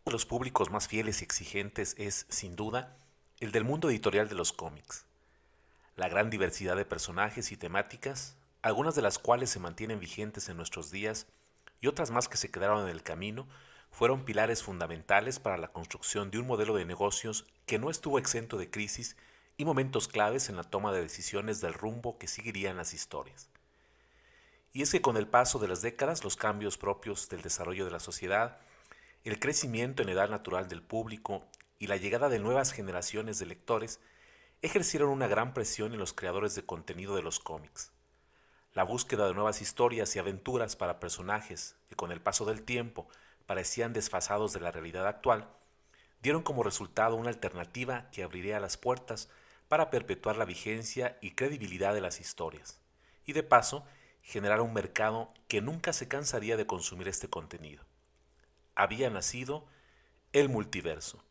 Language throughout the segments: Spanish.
De los públicos más fieles y exigentes es, sin duda, el del mundo editorial de los cómics. La gran diversidad de personajes y temáticas, algunas de las cuales se mantienen vigentes en nuestros días y otras más que se quedaron en el camino, fueron pilares fundamentales para la construcción de un modelo de negocios que no estuvo exento de crisis y momentos claves en la toma de decisiones del rumbo que seguirían las historias. Y es que con el paso de las décadas, los cambios propios del desarrollo de la sociedad, el crecimiento en edad natural del público y la llegada de nuevas generaciones de lectores ejercieron una gran presión en los creadores de contenido de los cómics. La búsqueda de nuevas historias y aventuras para personajes que con el paso del tiempo parecían desfasados de la realidad actual, dieron como resultado una alternativa que abriría las puertas para perpetuar la vigencia y credibilidad de las historias, y de paso generar un mercado que nunca se cansaría de consumir este contenido. Había nacido el multiverso.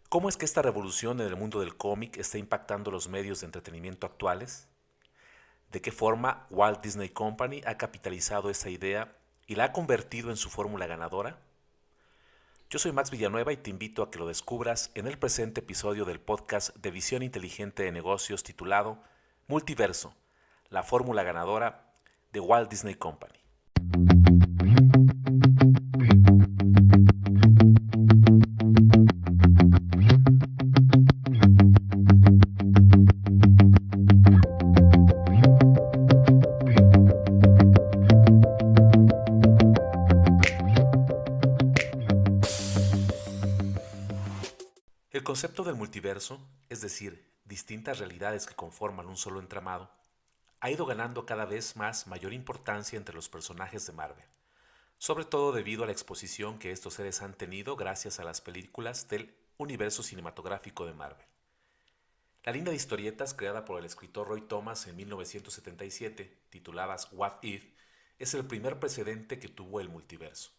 ¿Cómo es que esta revolución en el mundo del cómic está impactando los medios de entretenimiento actuales? ¿De qué forma Walt Disney Company ha capitalizado esta idea y la ha convertido en su fórmula ganadora? Yo soy Max Villanueva y te invito a que lo descubras en el presente episodio del podcast de Visión Inteligente de Negocios titulado Multiverso, la fórmula ganadora de Walt Disney Company. El concepto del multiverso, es decir, distintas realidades que conforman un solo entramado, ha ido ganando cada vez más mayor importancia entre los personajes de Marvel, sobre todo debido a la exposición que estos seres han tenido gracias a las películas del universo cinematográfico de Marvel. La línea de historietas creada por el escritor Roy Thomas en 1977, tituladas What If, es el primer precedente que tuvo el multiverso.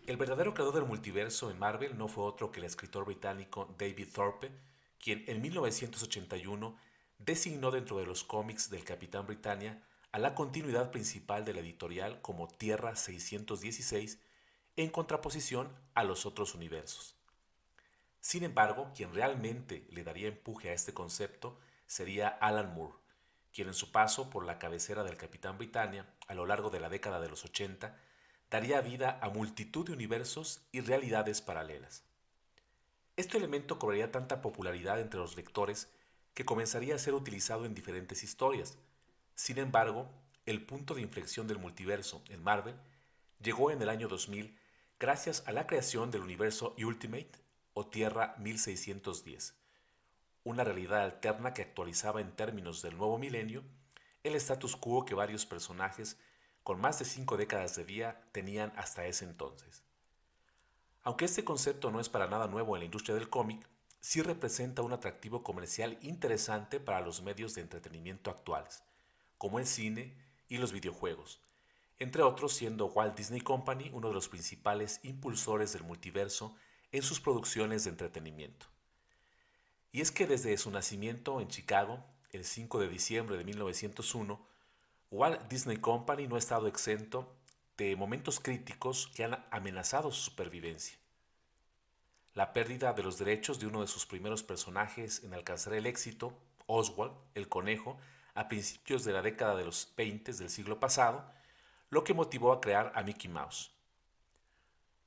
El verdadero creador del multiverso en Marvel no fue otro que el escritor británico David Thorpe, quien en 1981 designó dentro de los cómics del Capitán Britannia a la continuidad principal de la editorial como Tierra 616 en contraposición a los otros universos. Sin embargo, quien realmente le daría empuje a este concepto sería Alan Moore, quien en su paso por la cabecera del Capitán Britannia a lo largo de la década de los 80 daría vida a multitud de universos y realidades paralelas. Este elemento cobraría tanta popularidad entre los lectores que comenzaría a ser utilizado en diferentes historias. Sin embargo, el punto de inflexión del multiverso en Marvel llegó en el año 2000 gracias a la creación del universo Ultimate o Tierra 1610, una realidad alterna que actualizaba en términos del nuevo milenio el status quo que varios personajes con más de 5 décadas de vida tenían hasta ese entonces. Aunque este concepto no es para nada nuevo en la industria del cómic, sí representa un atractivo comercial interesante para los medios de entretenimiento actuales, como el cine y los videojuegos, entre otros siendo Walt Disney Company uno de los principales impulsores del multiverso en sus producciones de entretenimiento. Y es que desde su nacimiento en Chicago, el 5 de diciembre de 1901, Walt Disney Company no ha estado exento de momentos críticos que han amenazado su supervivencia. La pérdida de los derechos de uno de sus primeros personajes en alcanzar el éxito, Oswald, el conejo, a principios de la década de los 20 del siglo pasado, lo que motivó a crear a Mickey Mouse.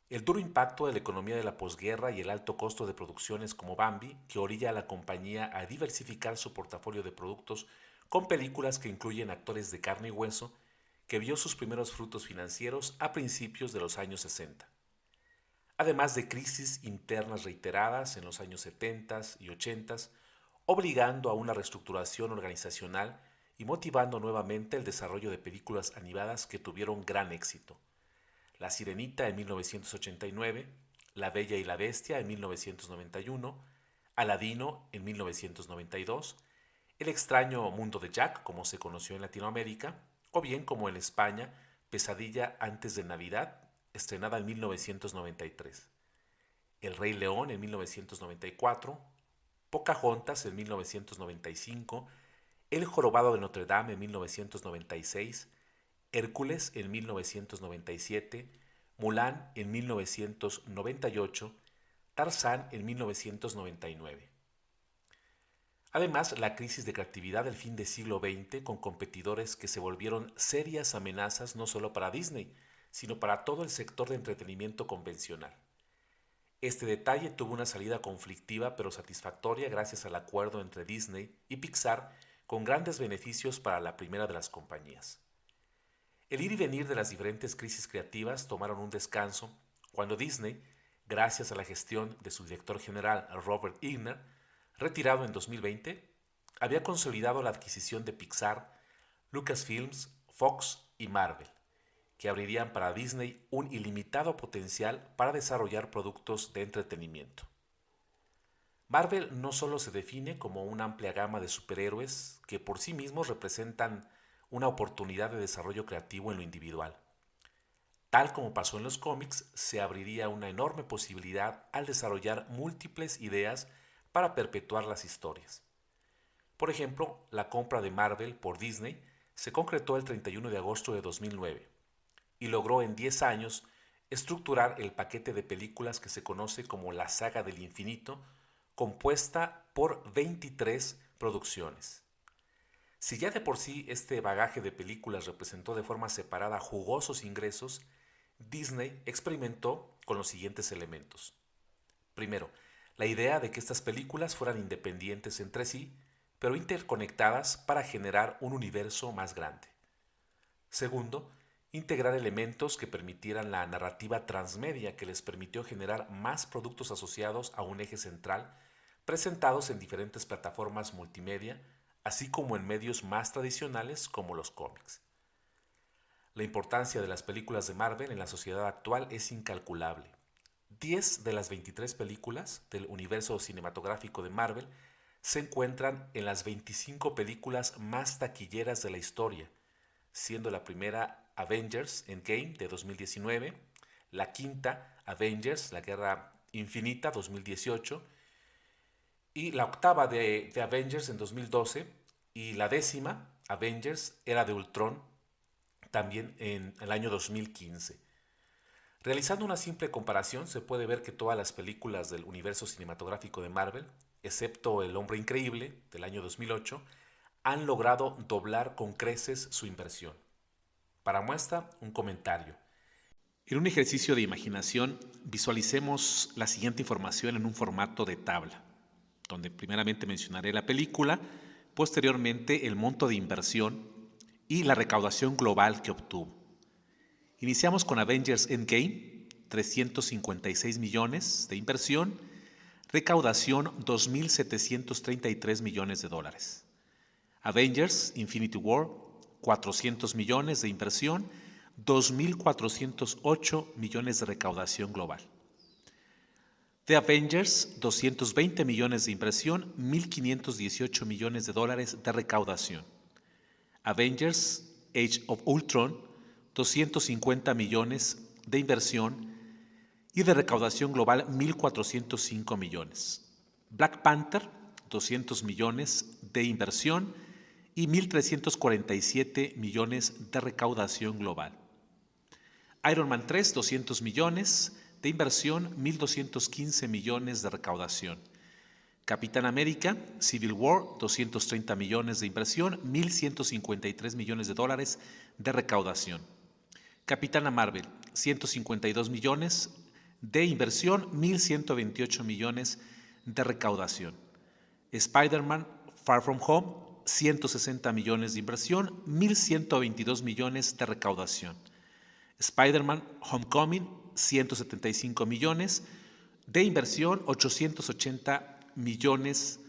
El duro impacto de la economía de la posguerra y el alto costo de producciones como Bambi, que orilla a la compañía a diversificar su portafolio de productos con películas que incluyen actores de carne y hueso, que vio sus primeros frutos financieros a principios de los años 60. Además de crisis internas reiteradas en los años 70 y 80, obligando a una reestructuración organizacional y motivando nuevamente el desarrollo de películas animadas que tuvieron gran éxito. La Sirenita en 1989, La Bella y la Bestia en 1991, Aladino en 1992, El extraño mundo de Jack, como se conoció en Latinoamérica, o bien como en España, Pesadilla antes de Navidad, estrenada en 1993, El Rey León en 1994, Pocahontas en 1995, El Jorobado de Notre Dame en 1996, Hércules en 1997, Mulan en 1998, Tarzán en 1999. Además, la crisis de creatividad del fin del siglo XX con competidores que se volvieron serias amenazas no solo para Disney, sino para todo el sector de entretenimiento convencional. Este detalle tuvo una salida conflictiva pero satisfactoria gracias al acuerdo entre Disney y Pixar, con grandes beneficios para la primera de las compañías. El ir y venir de las diferentes crisis creativas tomaron un descanso cuando Disney, gracias a la gestión de su director general Robert Iger, retirado en 2020, había consolidado la adquisición de Pixar, Lucasfilms, Fox y Marvel, que abrirían para Disney un ilimitado potencial para desarrollar productos de entretenimiento. Marvel no solo se define como una amplia gama de superhéroes que por sí mismos representan una oportunidad de desarrollo creativo en lo individual. Tal como pasó en los cómics, se abriría una enorme posibilidad al desarrollar múltiples ideas para perpetuar las historias. Por ejemplo, la compra de Marvel por Disney se concretó el 31 de agosto de 2009 y logró en 10 años estructurar el paquete de películas que se conoce como la Saga del Infinito, compuesta por 23 producciones. Si ya de por sí este bagaje de películas representó de forma separada jugosos ingresos, Disney experimentó con los siguientes elementos. Primero, la idea de que estas películas fueran independientes entre sí, pero interconectadas para generar un universo más grande. Segundo, integrar elementos que permitieran la narrativa transmedia que les permitió generar más productos asociados a un eje central, presentados en diferentes plataformas multimedia, así como en medios más tradicionales como los cómics. La importancia de las películas de Marvel en la sociedad actual es incalculable. 10 de las 23 películas del universo cinematográfico de Marvel se encuentran en las 25 películas más taquilleras de la historia, siendo la primera Avengers Endgame de 2019, la quinta Avengers, la Guerra Infinita 2018, y la octava de Avengers en 2012, y la décima Avengers Era de Ultron también en el año 2015. Realizando una simple comparación, se puede ver que todas las películas del universo cinematográfico de Marvel, excepto El Hombre Increíble del año 2008, han logrado doblar con creces su inversión. Para muestra, un comentario. En un ejercicio de imaginación, visualicemos la siguiente información en un formato de tabla, donde primeramente mencionaré la película, posteriormente el monto de inversión y la recaudación global que obtuvo. Iniciamos con Avengers Endgame, 356 millones de inversión, recaudación 2.733 millones de dólares. Avengers Infinity War, 400 millones de inversión, 2.408 millones de recaudación global. The Avengers, 220 millones de inversión, 1.518 millones de dólares de recaudación. Avengers Age of Ultron, 250 millones de inversión y de recaudación global 1.405 millones. Black Panther, 200 millones de inversión y 1.347 millones de recaudación global. Iron Man 3, 200 millones de inversión, 1.215 millones de recaudación. Capitán América, Civil War, 230 millones de inversión, 1.153 millones de dólares de recaudación. Capitana Marvel, 152 millones de inversión, 1.128 millones de recaudación. Spider-Man Far From Home, 160 millones de inversión, 1.122 millones de recaudación. Spider-Man Homecoming, 175 millones de inversión, 880 millones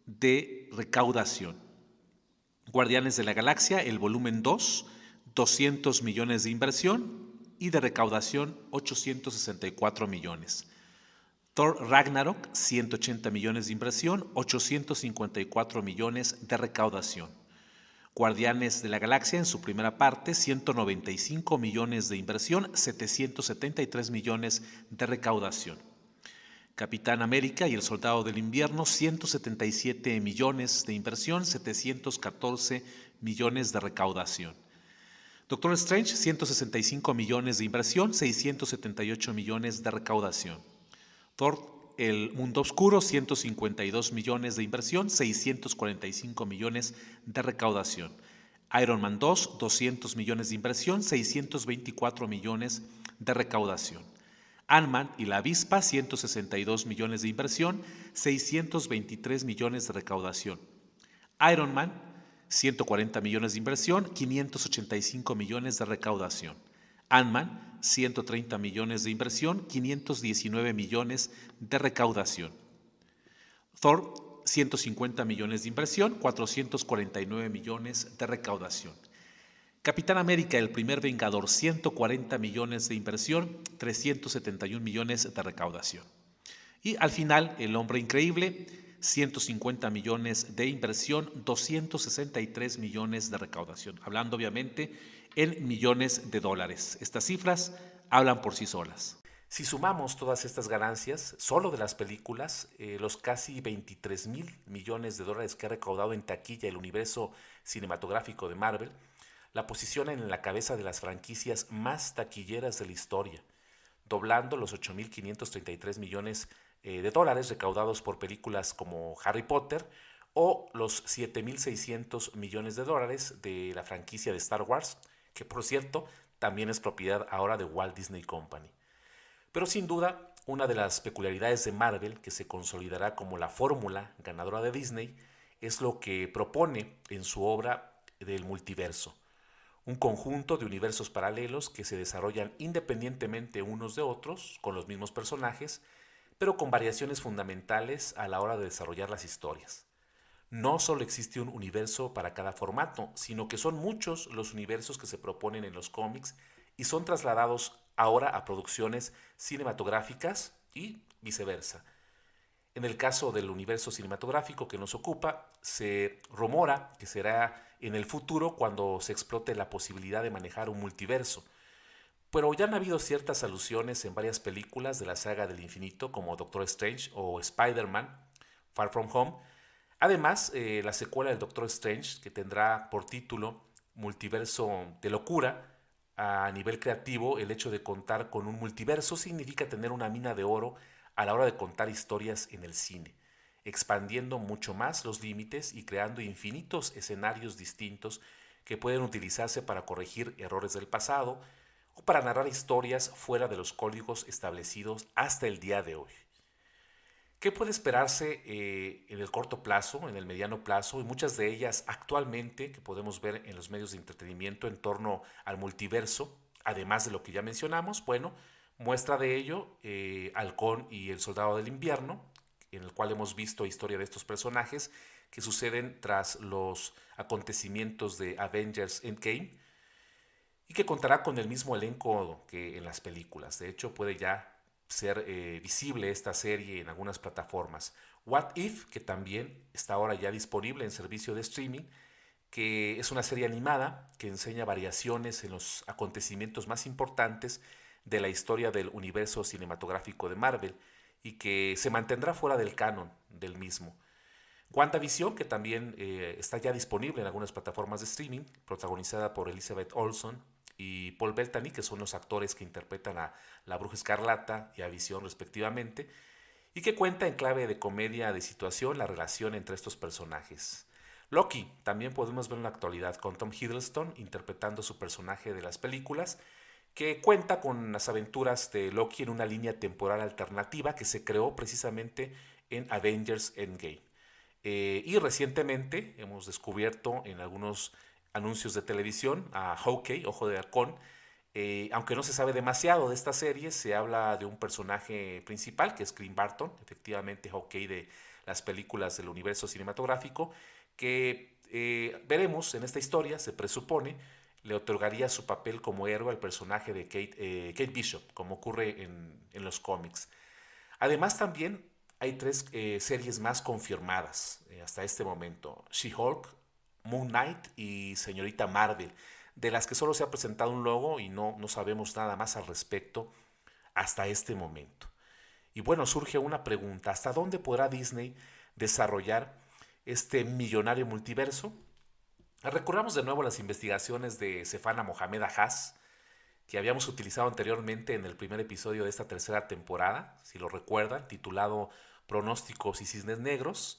de recaudación. Guardianes de la Galaxia, el volumen 2, 200 millones de inversión y de recaudación 864 millones. Thor Ragnarok, 180 millones de inversión, 854 millones de recaudación. Guardianes de la Galaxia en su primera parte, 195 millones de inversión, 773 millones de recaudación. Capitán América y el Soldado del Invierno, 177 millones de inversión, 714 millones de recaudación. Doctor Strange, 165 millones de inversión, 678 millones de recaudación. Thor, el Mundo Oscuro, 152 millones de inversión, 645 millones de recaudación. Iron Man 2, 200 millones de inversión, 624 millones de recaudación. Ant-Man y la Avispa, 162 millones de inversión, 623 millones de recaudación. Iron Man, 140 millones de inversión, 585 millones de recaudación. Ant-Man, 130 millones de inversión, 519 millones de recaudación. Thor, 150 millones de inversión, 449 millones de recaudación. Capitán América, el primer Vengador, 140 millones de inversión, 371 millones de recaudación. Y al final, El Hombre Increíble, 150 millones de inversión, 263 millones de recaudación. Hablando obviamente en millones de dólares. Estas cifras hablan por sí solas. Si sumamos todas estas ganancias, solo de las películas, los casi 23,000 millones de dólares que ha recaudado en taquilla el universo cinematográfico de Marvel, la posicionan en la cabeza de las franquicias más taquilleras de la historia, doblando los 8,533 millones de dólares recaudados por películas como Harry Potter o los 7,600 millones de dólares de la franquicia de Star Wars, que por cierto también es propiedad ahora de Walt Disney Company. Pero sin duda, una de las peculiaridades de Marvel, que se consolidará como la fórmula ganadora de Disney, es lo que propone en su obra del multiverso. Un conjunto de universos paralelos que se desarrollan independientemente unos de otros, con los mismos personajes, pero con variaciones fundamentales a la hora de desarrollar las historias. No solo existe un universo para cada formato, sino que son muchos los universos que se proponen en los cómics y son trasladados ahora a producciones cinematográficas y viceversa. En el caso del universo cinematográfico que nos ocupa, se rumora que será en el futuro cuando se explote la posibilidad de manejar un multiverso. Pero ya han habido ciertas alusiones en varias películas de la saga del infinito como Doctor Strange o Spider-Man, Far From Home. Además, la secuela del Doctor Strange, que tendrá por título Multiverso de Locura. A nivel creativo, el hecho de contar con un multiverso significa tener una mina de oro a la hora de contar historias en el cine, expandiendo mucho más los límites y creando infinitos escenarios distintos que pueden utilizarse para corregir errores del pasado o para narrar historias fuera de los códigos establecidos hasta el día de hoy. ¿Qué puede esperarse en el corto plazo, en el mediano plazo y muchas de ellas actualmente que podemos ver en los medios de entretenimiento en torno al multiverso, además de lo que ya mencionamos? Bueno, muestra de ello Halcón y el Soldado del Invierno, en el cual hemos visto historia de estos personajes que suceden tras los acontecimientos de Avengers Endgame y que contará con el mismo elenco que en las películas. De hecho, puede ya ser visible esta serie en algunas plataformas. What If, que también está ahora ya disponible en servicio de streaming, que es una serie animada que enseña variaciones en los acontecimientos más importantes de la historia del universo cinematográfico de Marvel y que se mantendrá fuera del canon del mismo. WandaVision, que también está ya disponible en algunas plataformas de streaming, protagonizada por Elizabeth Olsen y Paul Bettany, que son los actores que interpretan a la Bruja Escarlata y a Visión respectivamente, y que cuenta en clave de comedia de situación la relación entre estos personajes. Loki, también podemos ver en la actualidad con Tom Hiddleston interpretando su personaje de las películas, que cuenta con las aventuras de Loki en una línea temporal alternativa que se creó precisamente en Avengers Endgame. Y recientemente hemos descubierto en algunos anuncios de televisión a Hawkeye, Ojo de Halcón. Aunque no se sabe demasiado de esta serie, se habla de un personaje principal que es Clint Barton, efectivamente Hawkeye de las películas del universo cinematográfico, que veremos en esta historia, se presupone, le otorgaría su papel como héroe al personaje de Kate Bishop, como ocurre en los cómics. Además también hay tres series más confirmadas hasta este momento: She-Hulk, Moon Knight y Señorita Marvel, de las que solo se ha presentado un logo y no sabemos nada más al respecto hasta este momento. Y bueno, surge una pregunta: ¿hasta dónde podrá Disney desarrollar este millonario multiverso? Recurramos de nuevo a las investigaciones de Sefana Mohamed Ahaz, que habíamos utilizado anteriormente en el primer episodio de esta tercera temporada, si lo recuerdan, titulado Pronósticos y Cisnes Negros,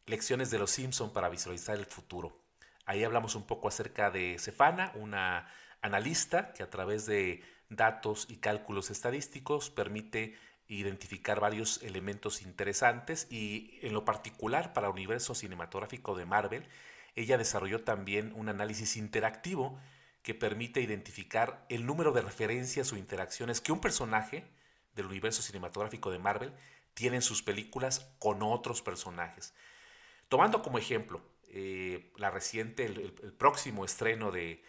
lecciones de los Simpson para visualizar el futuro. Ahí hablamos un poco acerca de Sefana, una analista que a través de datos y cálculos estadísticos permite identificar varios elementos interesantes y en lo particular para el universo cinematográfico de Marvel, ella desarrolló también un análisis interactivo que permite identificar el número de referencias o interacciones que un personaje del universo cinematográfico de Marvel tiene en sus películas con otros personajes. Tomando como ejemplo la reciente, el próximo estreno de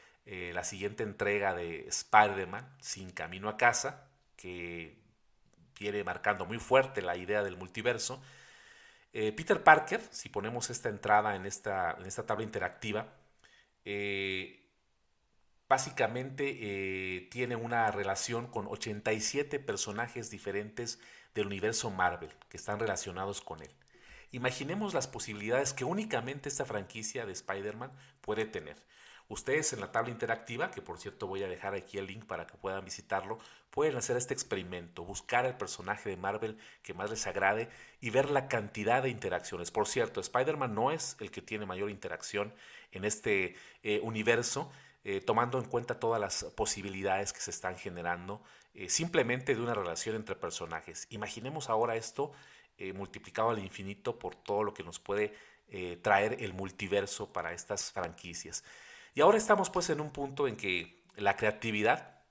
la siguiente entrega de Spider-Man, Sin Camino a Casa, que viene marcando muy fuerte la idea del multiverso. Peter Parker, si ponemos esta entrada en esta tabla interactiva, básicamente tiene una relación con 87 personajes diferentes del universo Marvel que están relacionados con él. Imaginemos las posibilidades que únicamente esta franquicia de Spider-Man puede tener. Ustedes en la tabla interactiva, que por cierto voy a dejar aquí el link para que puedan visitarlo, pueden hacer este experimento, buscar el personaje de Marvel que más les agrade y ver la cantidad de interacciones. Por cierto, Spider-Man no es el que tiene mayor interacción en este universo, tomando en cuenta todas las posibilidades que se están generando simplemente de una relación entre personajes. Imaginemos ahora esto multiplicado al infinito por todo lo que nos puede traer el multiverso para estas franquicias. Y ahora estamos pues en un punto en que la creatividad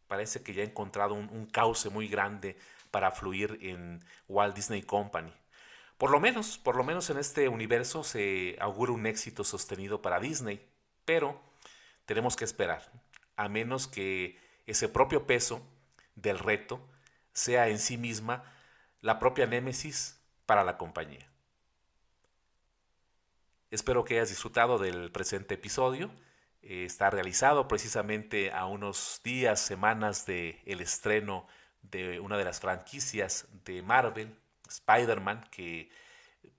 parece que ya ha encontrado un cauce muy grande para fluir en Walt Disney Company. Por lo menos en este universo se augura un éxito sostenido para Disney, pero tenemos que esperar, a menos que ese propio peso del reto sea en sí misma la propia némesis para la compañía. Espero que hayas disfrutado del presente episodio. Está realizado precisamente a unos días, semanas del estreno de una de las franquicias de Marvel, Spider-Man, que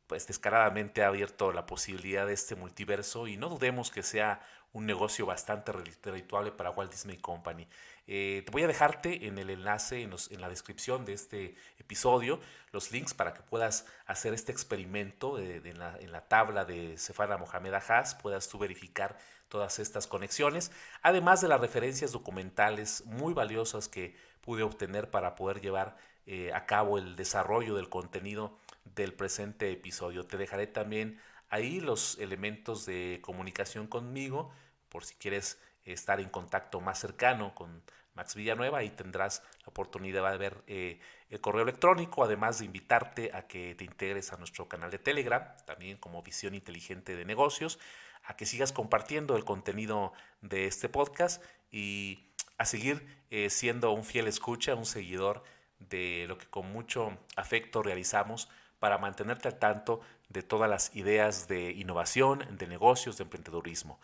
pues descaradamente ha abierto la posibilidad de este multiverso y no dudemos que sea un negocio bastante redituable para Walt Disney Company. Te voy a dejarte en el enlace, en la descripción de este episodio, los links para que puedas hacer este experimento en la tabla de Sefana Mohamed Ahaz, puedas tú verificar todas estas conexiones, además de las referencias documentales muy valiosas que pude obtener para poder llevar a cabo el desarrollo del contenido del presente episodio. Te dejaré también ahí los elementos de comunicación conmigo por si quieres estar en contacto más cercano con Max Villanueva. Ahí tendrás la oportunidad de ver el correo electrónico, además de invitarte a que te integres a nuestro canal de Telegram, también como Visión Inteligente de Negocios, a que sigas compartiendo el contenido de este podcast y a seguir siendo un fiel escucha, un seguidor de lo que con mucho afecto realizamos para mantenerte al tanto de todas las ideas de innovación, de negocios, de emprendedurismo.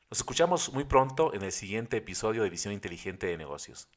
Nos escuchamos muy pronto en el siguiente episodio de Visión Inteligente de Negocios.